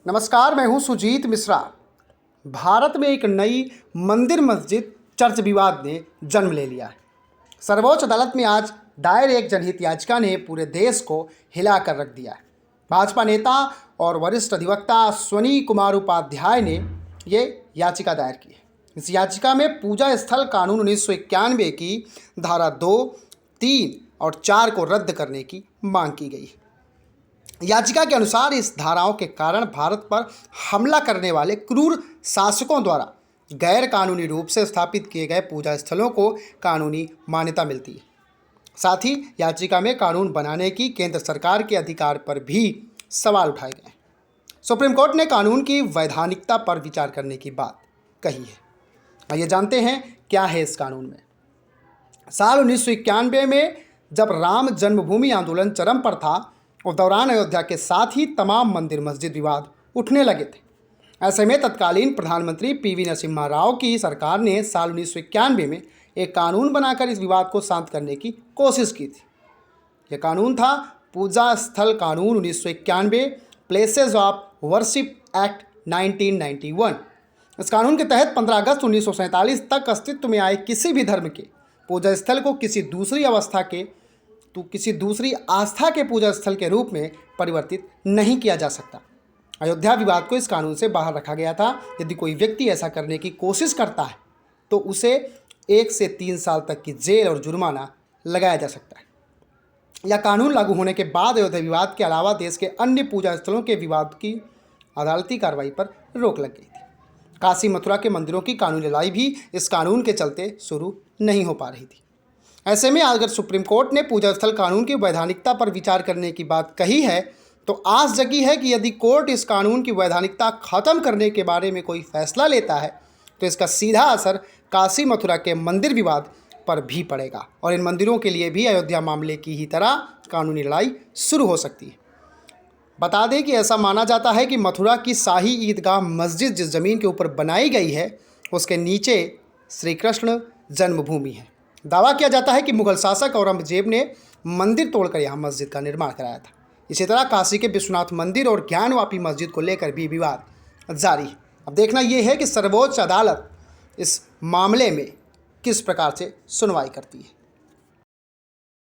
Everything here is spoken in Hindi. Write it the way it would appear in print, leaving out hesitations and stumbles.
नमस्कार, मैं हूं सुजीत मिश्रा। भारत में एक नई मंदिर मस्जिद चर्च विवाद ने जन्म ले लिया है। सर्वोच्च अदालत में आज दायर एक जनहित याचिका ने पूरे देश को हिला कर रख दिया है। भाजपा नेता और वरिष्ठ अधिवक्ता अश्वनी कुमार उपाध्याय ने ये याचिका दायर की है। इस याचिका में पूजा स्थल कानून 1991 की धारा 2, 3 और 4 को रद्द करने की मांग की गई है। याचिका के अनुसार इस धाराओं के कारण भारत पर हमला करने वाले क्रूर शासकों द्वारा गैर कानूनी रूप से स्थापित किए गए पूजा स्थलों को कानूनी मान्यता मिलती है। साथ ही याचिका में कानून बनाने की केंद्र सरकार के अधिकार पर भी सवाल उठाए गए। सुप्रीम कोर्ट ने कानून की वैधानिकता पर विचार करने की बात कही है। आइए जानते हैं क्या है इस कानून में। साल 1991 में जब राम जन्मभूमि आंदोलन चरम पर था, उस दौरान अयोध्या के साथ ही तमाम मंदिर मस्जिद विवाद उठने लगे थे। ऐसे में तत्कालीन प्रधानमंत्री पीवी नरसिम्हा राव की सरकार ने साल 1991 में एक कानून बनाकर इस विवाद को शांत करने की कोशिश की थी। यह कानून था पूजा स्थल कानून 1991, प्लेसेस ऑफ वर्शिप एक्ट 1991। इस कानून के तहत 15 अगस्त 1947 तक अस्तित्व में आए किसी भी धर्म के पूजा स्थल को किसी दूसरी आस्था के पूजा स्थल के रूप में परिवर्तित नहीं किया जा सकता। अयोध्या विवाद को इस कानून से बाहर रखा गया था। यदि कोई व्यक्ति ऐसा करने की कोशिश करता है तो उसे 1 से 3 साल तक की जेल और जुर्माना लगाया जा सकता है। यह कानून लागू होने के बाद अयोध्या विवाद के अलावा देश के अन्य पूजा स्थलों के विवाद की अदालती कार्रवाई पर रोक लग गई थी। काशी मथुरा के मंदिरों की कानूनी लड़ाई भी इस कानून के चलते शुरू नहीं हो पा रही थी। ऐसे में अगर सुप्रीम कोर्ट ने पूजा स्थल कानून की वैधानिकता पर विचार करने की बात कही है तो आस जगी है कि यदि कोर्ट इस कानून की वैधानिकता खत्म करने के बारे में कोई फैसला लेता है तो इसका सीधा असर काशी मथुरा के मंदिर विवाद पर भी पड़ेगा और इन मंदिरों के लिए भी अयोध्या मामले की ही तरह कानूनी लड़ाई शुरू हो सकती है। बता दें कि ऐसा माना जाता है कि मथुरा की शाही ईदगाह मस्जिद जिस ज़मीन के ऊपर बनाई गई है उसके नीचे श्री कृष्ण जन्मभूमि है। दावा किया जाता है कि मुगल शासक औरंगजेब ने मंदिर तोड़कर यहाँ मस्जिद का निर्माण कराया था। इसी तरह काशी के विश्वनाथ मंदिर और ज्ञानवापी मस्जिद को लेकर भी विवाद जारी है। अब देखना यह है कि सर्वोच्च अदालत इस मामले में किस प्रकार से सुनवाई करती है।